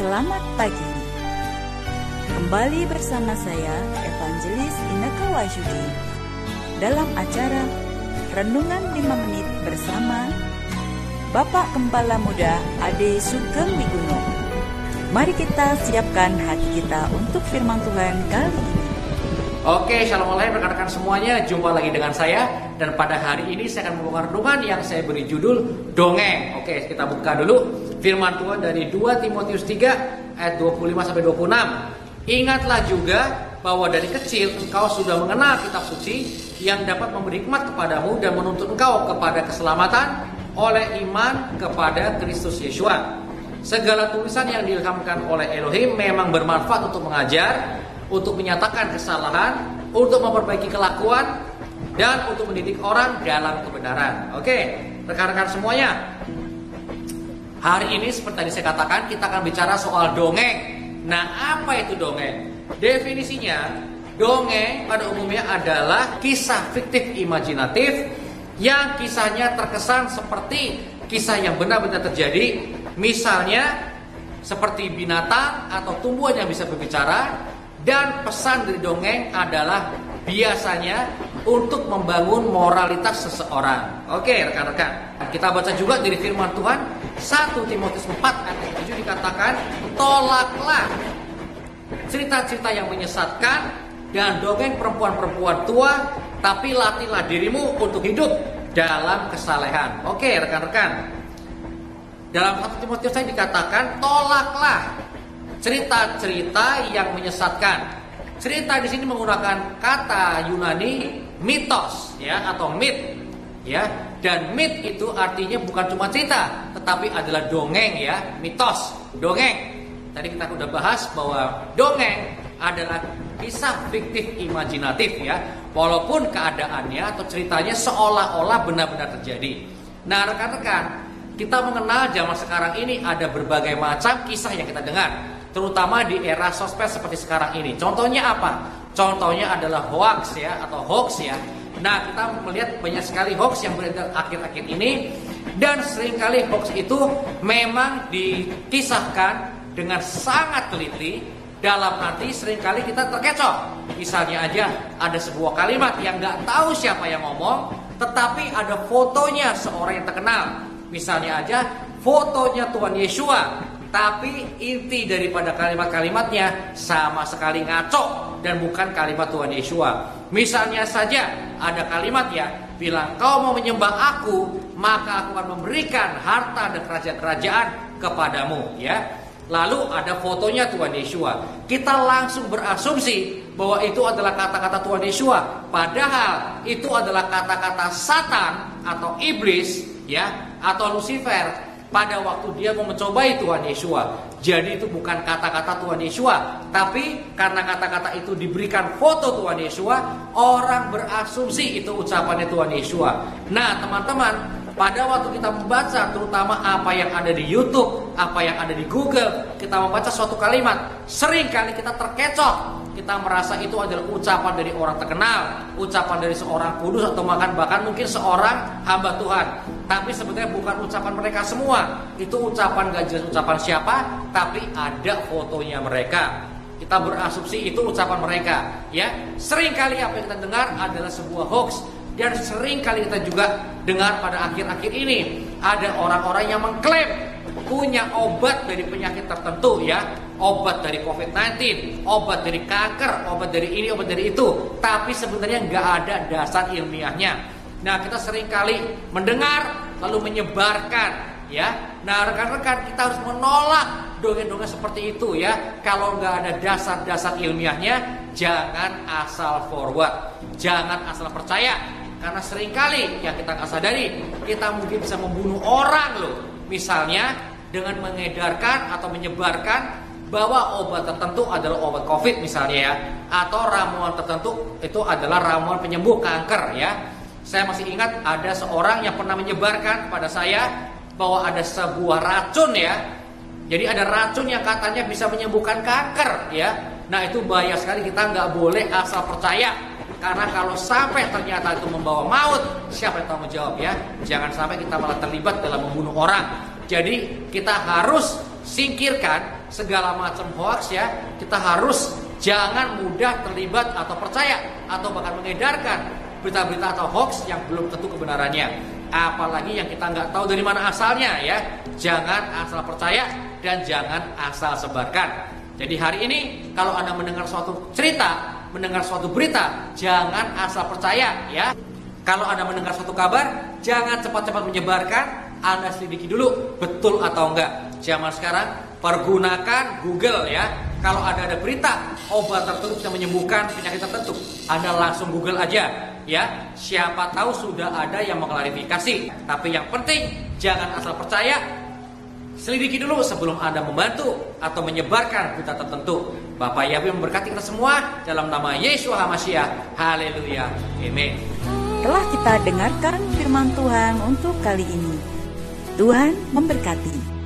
Selamat pagi. Kembali bersama saya Evangelis Inneke Wahyudi dalam acara Renungan 5 Menit bersama Bapak Gembala Muda Ade Sugeng Wiguno. Mari kita siapkan hati kita untuk firman Tuhan kali ini. Oke, shalom alaikum rekan-rekan semuanya. Jumpa lagi dengan saya. Dan pada hari ini saya akan membawakan renungan yang saya beri judul Dongeng. Oke, kita buka dulu firman Tuhan dari 2 Timotius 3 ayat 25-26. Ingatlah juga bahwa dari kecil engkau sudah mengenal kitab suci yang dapat memberi hikmat kepadamu dan menuntun engkau kepada keselamatan oleh iman kepada Kristus Yesua. Segala tulisan yang diilhamkan oleh Elohim memang bermanfaat untuk mengajar, untuk menyatakan kesalahan, untuk memperbaiki kelakuan, dan untuk mendidik orang dalam kebenaran. Oke, rekan-rekan semuanya, hari ini seperti tadi saya katakan, kita akan bicara soal dongeng. Nah, apa itu dongeng? Definisinya, dongeng pada umumnya adalah kisah fiktif imajinatif yang kisahnya terkesan seperti kisah yang benar-benar terjadi. Misalnya, seperti binatang atau tumbuhan yang bisa berbicara. Dan pesan dari dongeng adalah biasanya untuk membangun moralitas seseorang. Oke, rekan-rekan, kita baca juga dari firman Tuhan 1 Timotius 4 ayat 7 dikatakan, tolaklah cerita-cerita yang menyesatkan dan dongeng perempuan-perempuan tua, tapi latihlah dirimu untuk hidup dalam kesalehan. Oke, rekan-rekan, dalam 1 Timotius saya dikatakan tolaklah cerita-cerita yang menyesatkan. Cerita di sini menggunakan kata Yunani mitos, ya, atau mit, ya. Dan mit itu artinya bukan cuma cerita, tetapi adalah dongeng, ya, mitos, dongeng. Tadi kita sudah bahas bahwa dongeng adalah kisah fiktif imajinatif, ya, walaupun keadaannya atau ceritanya seolah-olah benar-benar terjadi. Nah, rekan-rekan, kita mengenal zaman sekarang ini ada berbagai macam kisah yang kita dengar, terutama di era sosmed seperti sekarang ini. Contohnya apa? Contohnya adalah hoax, ya, atau hoax, ya. Nah, kita melihat banyak sekali hoax yang beredar akhir-akhir ini, dan seringkali hoax itu memang dikisahkan dengan sangat teliti. Dalam arti seringkali kita terkecoh. Misalnya aja ada sebuah kalimat yang nggak tahu siapa yang ngomong, tetapi ada fotonya seorang yang terkenal. Misalnya aja fotonya Tuhan Yesua, tapi inti daripada kalimat-kalimatnya sama sekali ngaco dan bukan kalimat Tuhan Yesua. Misalnya saja ada kalimat ya, bilang kau mau menyembah aku, maka aku akan memberikan harta dan kerajaan-kerajaan kepadamu, ya. Lalu ada fotonya Tuhan Yesua. Kita langsung berasumsi bahwa itu adalah kata-kata Tuhan Yesua, padahal itu adalah kata-kata Satan atau iblis, ya, atau Lucifer pada waktu dia mau mencobai Tuhan Yesua. Jadi itu bukan kata-kata Tuhan Yesua, tapi karena kata-kata itu diberikan foto Tuhan Yesua, orang berasumsi itu ucapannya Tuhan Yesua. Nah, teman-teman, pada waktu kita membaca terutama apa yang ada di YouTube, apa yang ada di Google, kita membaca suatu kalimat, seringkali kita terkecoh. Kita merasa itu adalah ucapan dari orang terkenal, ucapan dari seorang kudus, atau bahkan mungkin seorang hamba Tuhan. Tapi sebenarnya bukan ucapan mereka semua. Itu ucapan gak jelas ucapan siapa, tapi ada fotonya mereka. Kita berasumsi itu ucapan mereka, ya. Seringkali apa yang kita dengar adalah sebuah hoax. Dan seringkali kita juga dengar pada akhir-akhir ini ada orang-orang yang mengklaim punya obat dari penyakit tertentu, ya, obat dari COVID-19, obat dari kanker, obat dari ini, obat dari itu, tapi sebenarnya nggak ada dasar ilmiahnya. Nah, kita seringkali mendengar lalu menyebarkan, ya. Nah, rekan-rekan, kita harus menolak dongeng-dongeng seperti itu, ya. Kalau nggak ada dasar-dasar ilmiahnya, jangan asal forward, jangan asal percaya. Karena seringkali yang kita nggak sadari, kita mungkin bisa membunuh orang loh. Misalnya dengan mengedarkan atau menyebarkan bahwa obat tertentu adalah obat COVID misalnya, ya, atau ramuan tertentu itu adalah ramuan penyembuh kanker, ya. Saya masih ingat ada seorang yang pernah menyebarkan kepada saya bahwa ada sebuah racun, ya. Jadi ada racun yang katanya bisa menyembuhkan kanker, ya. Nah, itu bahaya sekali, kita nggak boleh asal percaya. Karena kalau sampai ternyata itu membawa maut, siapa yang tanggung jawab, ya? Jangan sampai kita malah terlibat dalam membunuh orang. Jadi kita harus singkirkan segala macam hoax ya, kita harus jangan mudah terlibat atau percaya atau bahkan mengedarkan berita-berita atau hoax yang belum tentu kebenarannya. Apalagi yang kita nggak tahu dari mana asalnya ya. Jangan asal percaya dan jangan asal sebarkan. Jadi hari ini kalau Anda mendengar suatu cerita, mendengar suatu berita, jangan asal percaya ya. Kalau Anda mendengar suatu kabar, jangan cepat-cepat menyebarkan, Anda selidiki dulu betul atau enggak. Zaman sekarang pergunakan Google ya. Kalau ada berita obat tertentu bisa menyembuhkan penyakit tertentu, Anda langsung Google aja ya. Siapa tahu sudah ada yang mengklarifikasi. Tapi yang penting jangan asal percaya. Selidiki dulu sebelum Anda membantu atau menyebarkan berita tertentu. Bapak Yahweh memberkati kita semua dalam nama Yesus HaMashiach. Haleluya. Amin. Telah kita dengarkan firman Tuhan untuk kali ini. Tuhan memberkati.